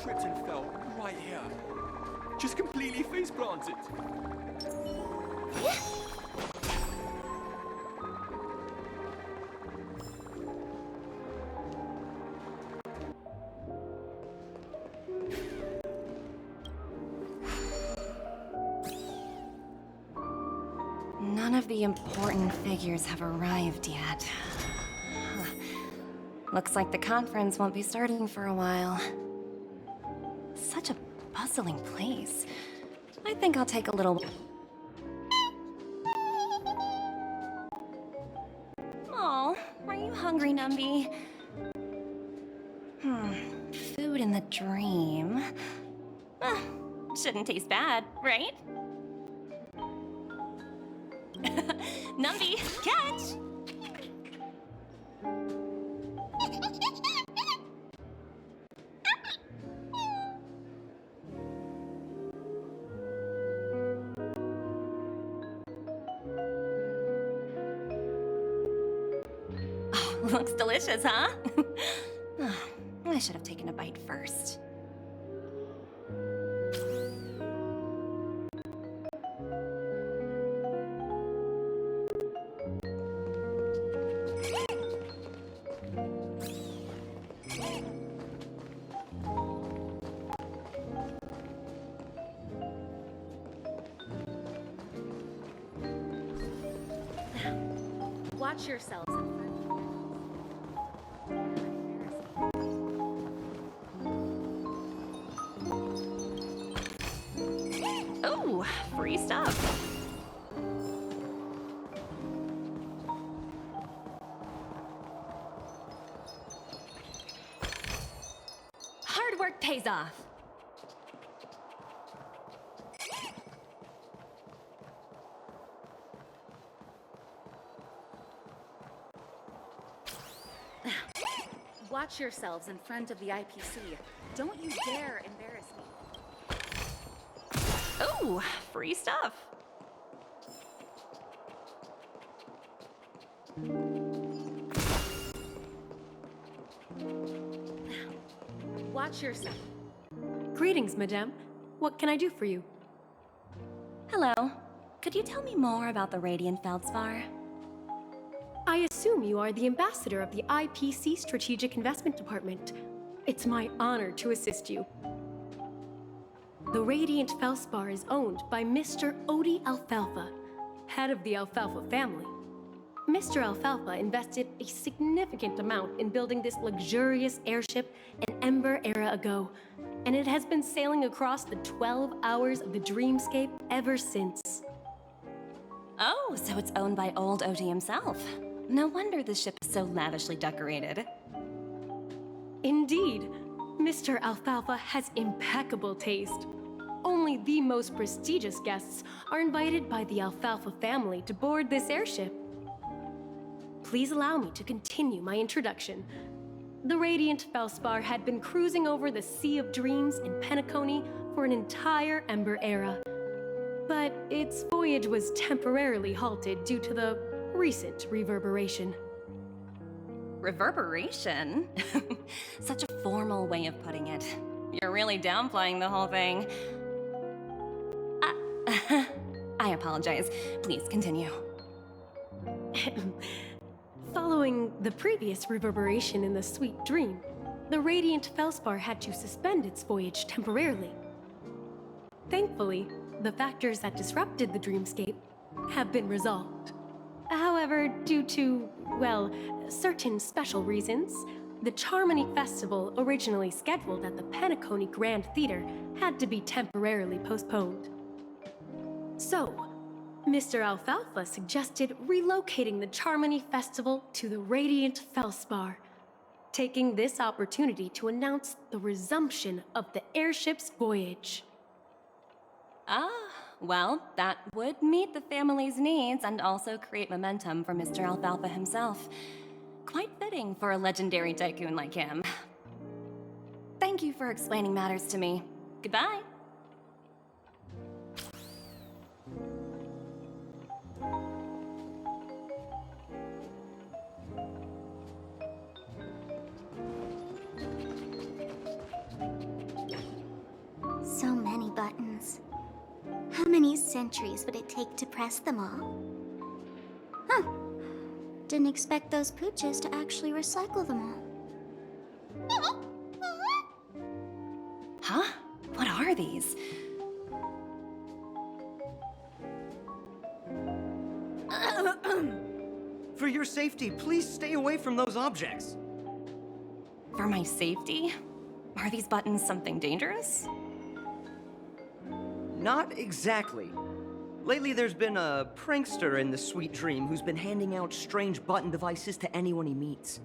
tripped and fell right here. Just completely face planted. None of the important figures have arrived yet. Looks like the conference won't be starting for a while. Such a bustling place. I think I'll take a little... Oh, are you hungry, Numby? Food in the dream. Shouldn't taste bad, right? Numby, catch! Oh, looks delicious, huh? I should have taken a bite first. Watch yourselves in front of Oh, free stuff. Hard work pays off. Watch yourselves in front of the IPC. Don't you dare embarrass me. Oh, free stuff. Watch yourself. Greetings, madame. What can I do for you? Hello. Could you tell me more about the Radiant Feldspar? I assume you are the ambassador of the IPC Strategic Investment Department. It's my honor to assist you. The Radiant Feldspar is owned by Mr. Odie Alfalfa, head of the Alfalfa family. Mr. Alfalfa invested a significant amount in building this luxurious airship an Ember era ago, and it has been sailing across the 12 hours of the dreamscape ever since. Oh, so it's owned by old Odie himself. No wonder the ship is so lavishly decorated. Indeed, Mr. Alfalfa has impeccable taste. Only the most prestigious guests are invited by the Alfalfa family to board this airship. Please allow me to continue my introduction. The Radiant Feldspar had been cruising over the Sea of Dreams in Penacony for an entire Ember era. But its voyage was temporarily halted due to the recent reverberation. Reverberation? Such a formal way of putting it. You're really downplaying the whole thing. I apologize. Please continue. Following the previous reverberation in the Sweet Dream, the Radiant Feldspar had to suspend its voyage temporarily. Thankfully, the factors that disrupted the dreamscape have been resolved. However, due to, well, certain special reasons, the Charmony Festival, originally scheduled at the Penacony Grand Theater, had to be temporarily postponed. So, Mr. Alfalfa suggested relocating the Charmony Festival to the Radiant Feldspar, taking this opportunity to announce the resumption of the airship's voyage. Ah, well, that would meet the family's needs and also create momentum for Mr. Alfalfa himself. Quite fitting for a legendary tycoon like him. Thank you for explaining matters to me. Goodbye. many centuries would it take to press them all? Huh. Didn't expect those pooches to actually recycle them all. Huh? What are these? For your safety, please stay away from those objects. For my safety? Are these buttons something dangerous? Not exactly. Lately, there's been a prankster in the Sweet Dream who's been handing out strange button devices to anyone he meets.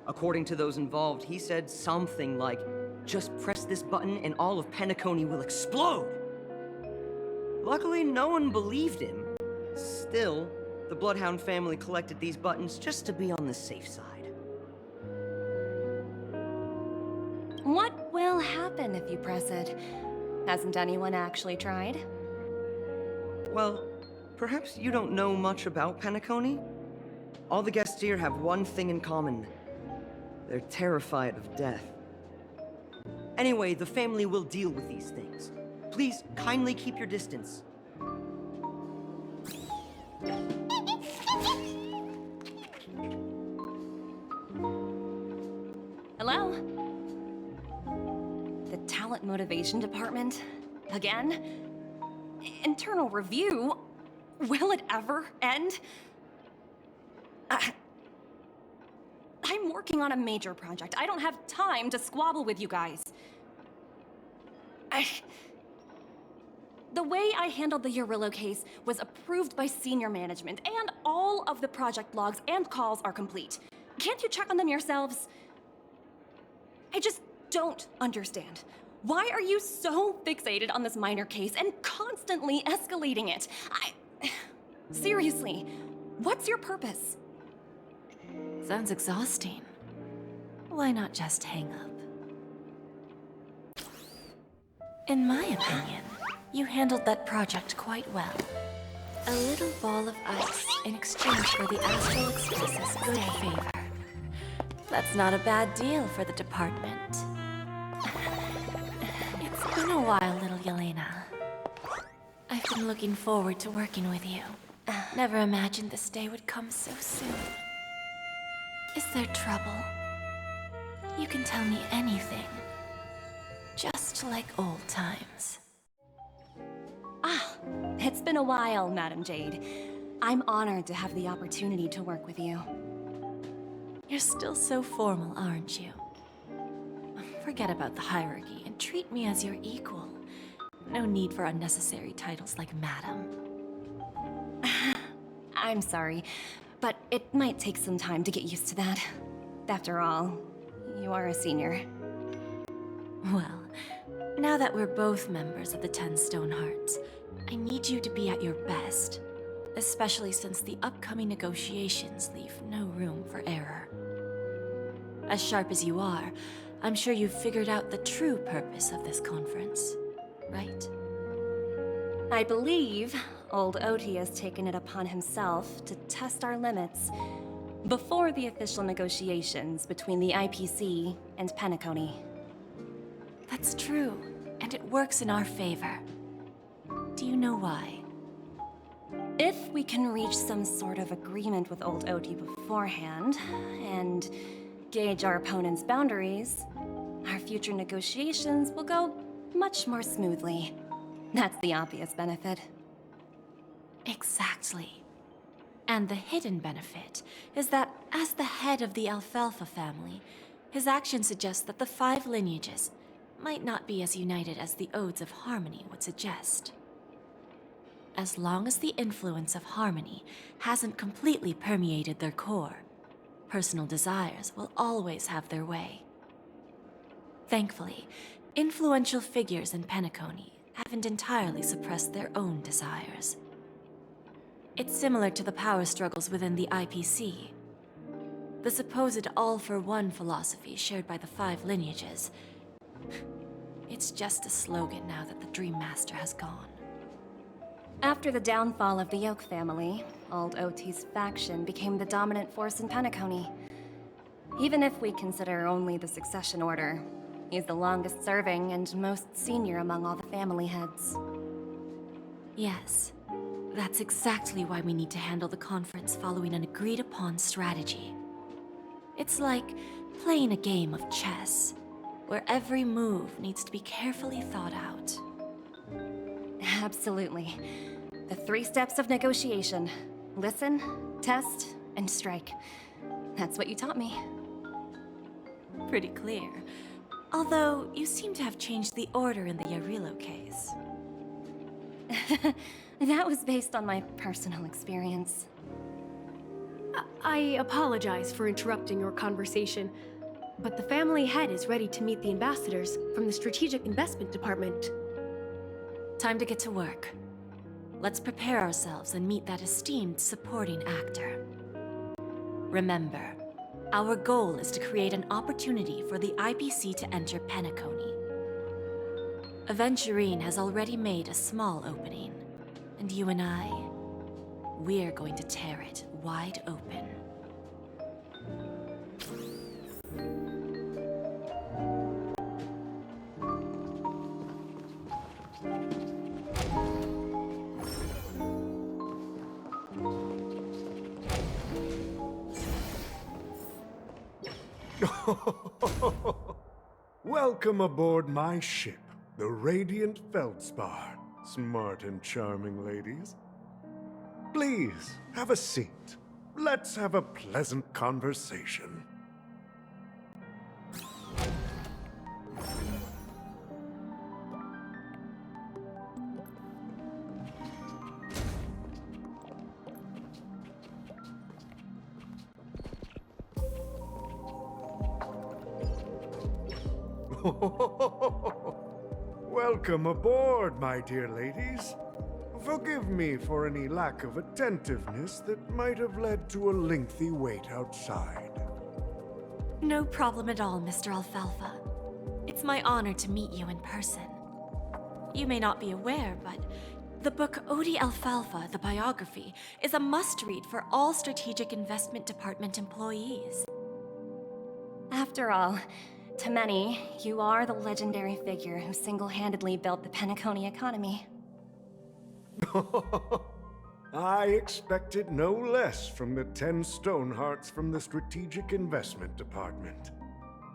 According to those involved, he said something like, "Just press this button and all of Penacony will explode!" Luckily, no one believed him. Still, the Bloodhound family collected these buttons just to be on the safe side. What will happen if you press it? Hasn't anyone actually tried? Well, perhaps you don't know much about Penacony? All the guests here have one thing in common. They're terrified of death. Anyway, the family will deal with these things. Please, kindly keep your distance. Hello? The Talent Motivation Department? Again? Internal review? Will it ever end? I'm working on a major project. I don't have time to squabble with you guys. The way I handled the Urillo case was approved by senior management, and all of the project logs and calls are complete. Can't you check on them yourselves? I just don't understand. Why are you so fixated on this minor case and constantly escalating it? Seriously, what's your purpose? Sounds exhausting. Why not just hang up? In my opinion, you handled that project quite well. A little ball of ice in exchange for the Astral Express's good favor. That's not a bad deal for the department. It's been a while, little Yelena. I've been looking forward to working with you. Never imagined this day would come so soon. Is there trouble? You can tell me anything. Just like old times. It's been a while, Madam Jade. I'm honored to have the opportunity to work with you. You're still so formal, aren't you? Forget about the hierarchy and treat me as your equal. No need for unnecessary titles like Madam. I'm sorry, but it might take some time to get used to that. After all, you are a senior. Well, now that we're both members of the 10 Stone Hearts, I need you to be at your best. Especially since the upcoming negotiations leave no room for error. As sharp as you are, I'm sure you've figured out the true purpose of this conference, right? I believe old Oti has taken it upon himself to test our limits before the official negotiations between the IPC and Penacony. That's true, and it works in our favor. Do you know why? If we can reach some sort of agreement with old Oti beforehand, and gauge our opponent's boundaries, our future negotiations will go much more smoothly. That's the obvious benefit. Exactly. And the hidden benefit is that as the head of the Alfalfa family, his actions suggest that the 5 lineages might not be as united as the Odes of Harmony would suggest. As long as the influence of Harmony hasn't completely permeated their core, personal desires will always have their way. Thankfully, influential figures in Penacony haven't entirely suppressed their own desires. It's similar to the power struggles within the IPC. The supposed all-for-one philosophy shared by the 5 lineages. It's just a slogan now that the Dream Master has gone. After the downfall of the Yoke family, old Oti's faction became the dominant force in Penacony. Even if we consider only the succession order, he's the longest serving and most senior among all the family heads. Yes. That's exactly why we need to handle the conference following an agreed-upon strategy. It's like playing a game of chess, where every move needs to be carefully thought out. Absolutely. The 3 steps of negotiation. Listen, test, and strike. That's what you taught me. Pretty clear. Although, you seem to have changed the order in the Yarilo case. That was based on my personal experience. I apologize for interrupting your conversation, but the family head is ready to meet the ambassadors from the Strategic Investment Department. Time to get to work. Let's prepare ourselves and meet that esteemed supporting actor. Remember, our goal is to create an opportunity for the IPC to enter Penacony. Aventurine has already made a small opening, and you and I, we're going to tear it wide open. Welcome aboard my ship, the Radiant Feldspar. Smart and charming ladies. Please, have a seat. Let's have a pleasant conversation. Welcome aboard, my dear ladies. Forgive me for any lack of attentiveness that might have led to a lengthy wait outside. No problem at all, Mr. Alfalfa. It's my honor to meet you in person. You may not be aware, but the book Odi Alfalfa, the biography, is a must-read for all Strategic Investment Department employees. After all, to many, you are the legendary figure who single-handedly built the Penacony economy. I expected no less from the 10 Stonehearts from the Strategic Investment Department.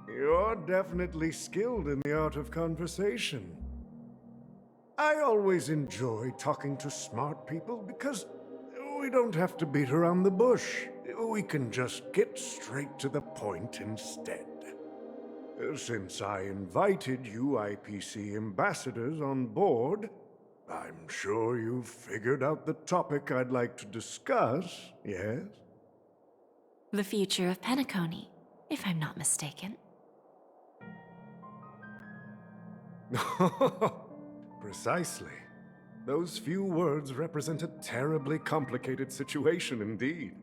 You're definitely skilled in the art of conversation. I always enjoy talking to smart people because we don't have to beat around the bush. We can just get straight to the point instead. Since I invited you IPC ambassadors on board, I'm sure you've figured out the topic I'd like to discuss, yes? The future of Penacony, if I'm not mistaken. Precisely. Those few words represent a terribly complicated situation indeed.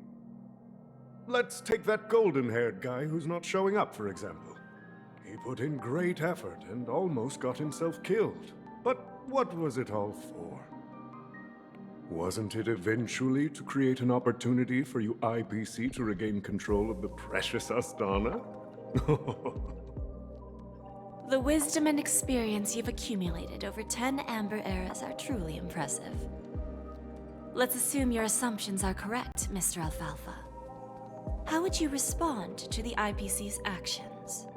Let's take that golden-haired guy who's not showing up, for example. He put in great effort and almost got himself killed. But what was it all for? Wasn't it eventually to create an opportunity for you IPC to regain control of the precious Astana? The wisdom and experience you've accumulated over 10 Amber Eras are truly impressive. Let's assume your assumptions are correct, Mr. Alfalfa. How would you respond to the IPC's actions?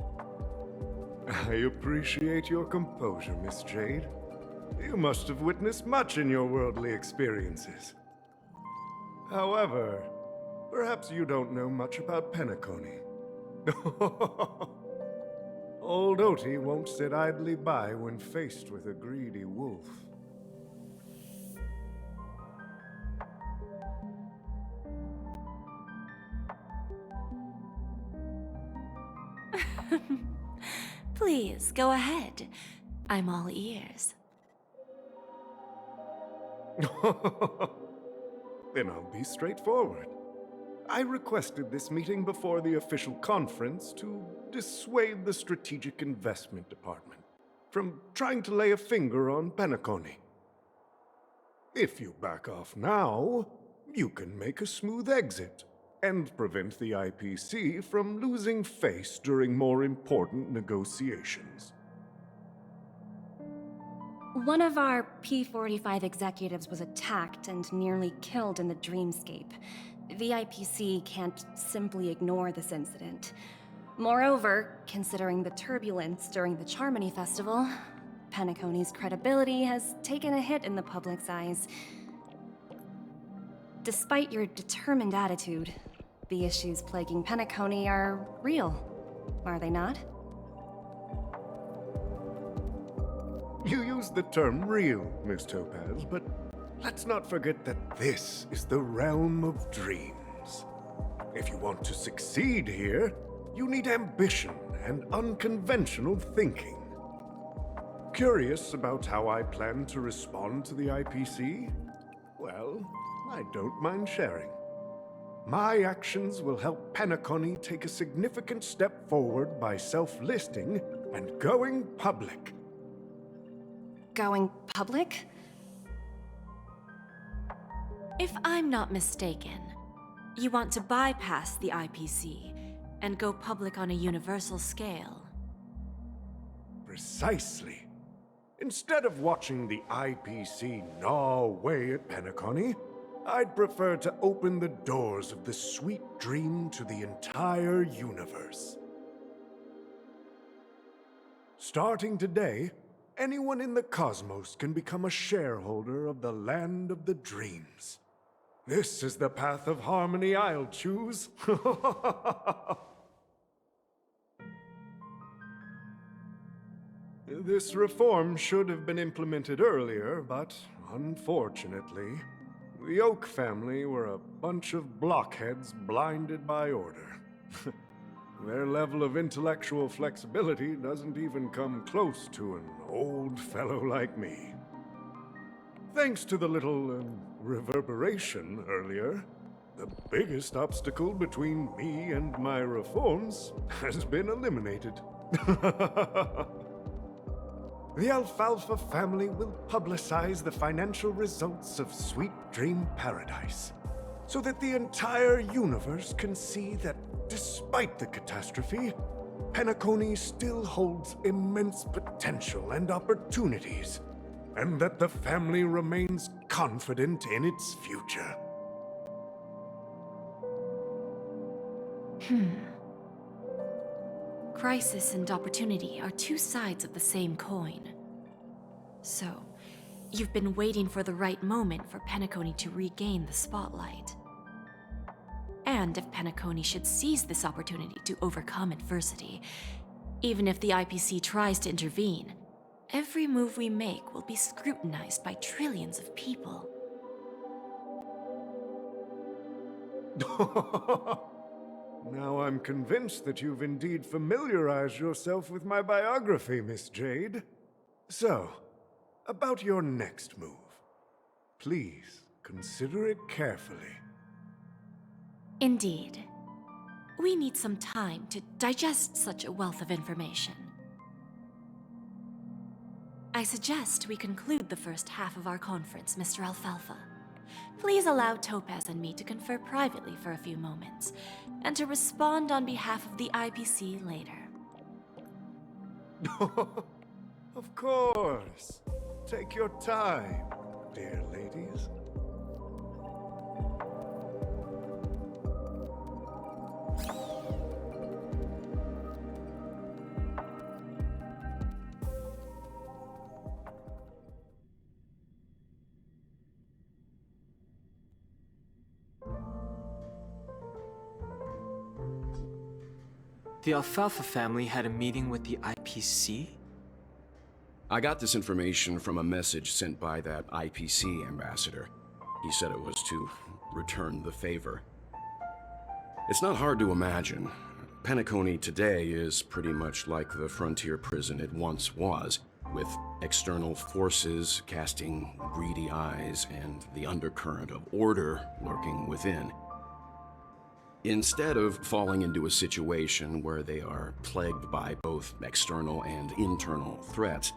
I appreciate your composure, Miss Jade. You must have witnessed much in your worldly experiences. However, perhaps you don't know much about Penacony. Old Oti won't sit idly by when faced with a greedy wolf. Please, go ahead. I'm all ears. Then I'll be straightforward. I requested this meeting before the official conference to dissuade the Strategic Investment Department from trying to lay a finger on Penacony. If you back off now, you can make a smooth exit and prevent the IPC from losing face during more important negotiations. One of our P-45 executives was attacked and nearly killed in the dreamscape. The IPC can't simply ignore this incident. Moreover, considering the turbulence during the Charmony Festival, Penacony's credibility has taken a hit in the public's eyes. Despite your determined attitude, the issues plaguing Penacony are real, are they not? You use the term real, Miss Topaz, but let's not forget that this is the realm of dreams. If you want to succeed here, you need ambition and unconventional thinking. Curious about how I plan to respond to the IPC? Well, I don't mind sharing. My actions will help Penacony take a significant step forward by self-listing and going public. Going public? If I'm not mistaken, you want to bypass the IPC and go public on a universal scale. Precisely. Instead of watching the IPC gnaw away at Penacony, I'd prefer to open the doors of the sweet dream to the entire universe. Starting today, anyone in the cosmos can become a shareholder of the land of the dreams. This is the path of harmony I'll choose. This reform should have been implemented earlier, but unfortunately, the Oak family were a bunch of blockheads blinded by order. Their level of intellectual flexibility doesn't even come close to an old fellow like me. Thanks to the little reverberation earlier, the biggest obstacle between me and my reforms has been eliminated. The Alfalfa family will publicize the financial results of Sweet Dream Paradise, so that the entire universe can see that despite the catastrophe, Penacony still holds immense potential and opportunities, and that the family remains confident in its future. Crisis and opportunity are two sides of the same coin. So, you've been waiting for the right moment for Penacony to regain the spotlight. And if Penacony should seize this opportunity to overcome adversity, even if the IPC tries to intervene, every move we make will be scrutinized by trillions of people. Now I'm convinced that you've indeed familiarized yourself with my biography, Miss Jade. So, about your next move. Please, consider it carefully. Indeed. We need some time to digest such a wealth of information. I suggest we conclude the first half of our conference, Mr. Alfalfa. Please allow Topaz and me to confer privately for a few moments, and to respond on behalf of the IPC later. Of course. Take your time, dear ladies. The Alfalfa family had a meeting with the IPC? I got this information from a message sent by that IPC ambassador. He said it was to return the favor. It's not hard to imagine. Penacony today is pretty much like the frontier prison it once was, with external forces casting greedy eyes and the undercurrent of order lurking within. Instead of falling into a situation where they are plagued by both external and internal threats,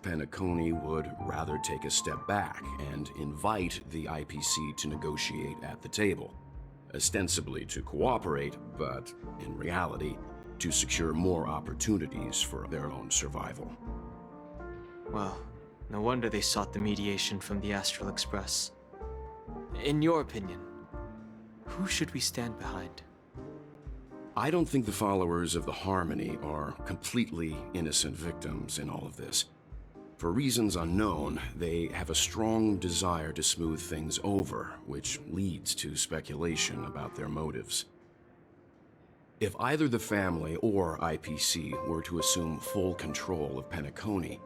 Penacony would rather take a step back and invite the IPC to negotiate at the table, ostensibly to cooperate, but in reality, to secure more opportunities for their own survival. Well, No wonder they sought the mediation from the Astral Express. In your opinion, who should we stand behind? I don't think the followers of the Harmony are completely innocent victims in all of this. For reasons unknown, they have a strong desire to smooth things over, which leads to speculation about their motives. If either the family or IPC were to assume full control of Penacony,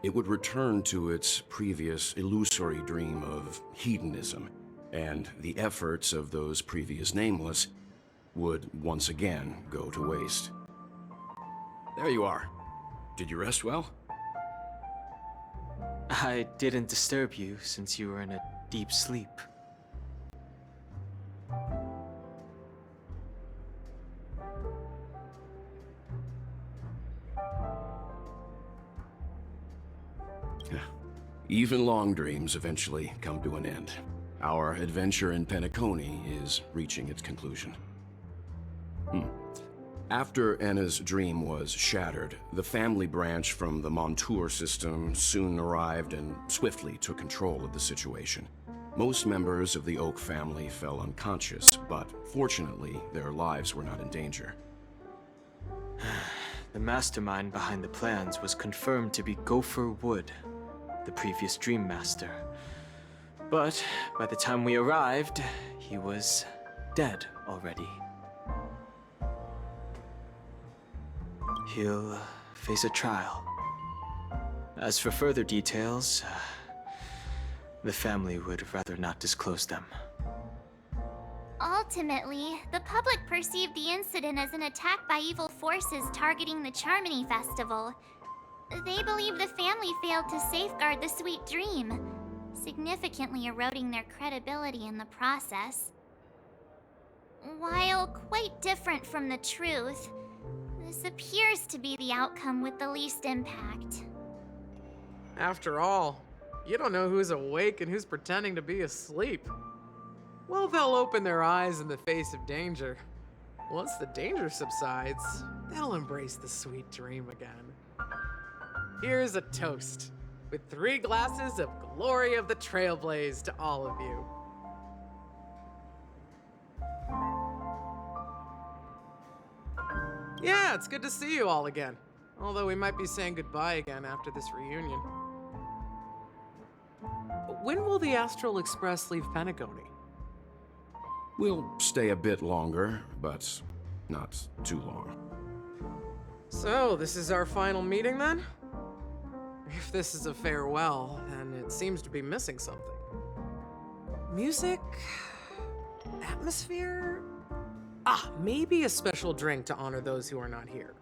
it would return to its previous illusory dream of hedonism, and the efforts of those previous nameless would once again go to waste. There you are. Did you rest well? I didn't disturb you since you were in a deep sleep. Even long dreams eventually come to an end. Our adventure in Penacony is reaching its conclusion. After Anna's dream was shattered, the family branch from the Montour system soon arrived and swiftly took control of the situation. Most members of the Oak family fell unconscious, but fortunately, their lives were not in danger. The mastermind behind the plans was confirmed to be Gopher Wood, the previous Dream Master. But by the time we arrived, he was dead already. He'll face a trial. As for further details, the family would rather not disclose them. Ultimately, the public perceived the incident as an attack by evil forces targeting the Charmony Festival. They believe the family failed to safeguard the Sweet Dream, significantly eroding their credibility in the process. While quite different from the truth, this appears to be the outcome with the least impact. After all, you don't know who's awake and who's pretending to be asleep. Well, they'll open their eyes in the face of danger. Once the danger subsides, they'll embrace the sweet dream again. Here's a toast, with 3 glasses of Glory of the Trailblaze to all of you. Yeah, it's good to see you all again. Although we might be saying goodbye again after this reunion. When will the Astral Express leave Penacony? We'll stay a bit longer, but not too long. So, this is our final meeting then? If this is a farewell, then it seems to be missing something. Music? Atmosphere? Maybe a special drink to honor those who are not here.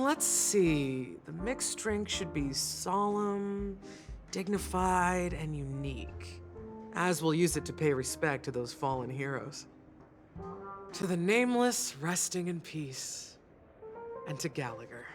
Let's see. The mixed drink should be solemn, dignified, and unique, as we'll use it to pay respect to those fallen heroes. To the nameless, resting in peace, and to Gallagher.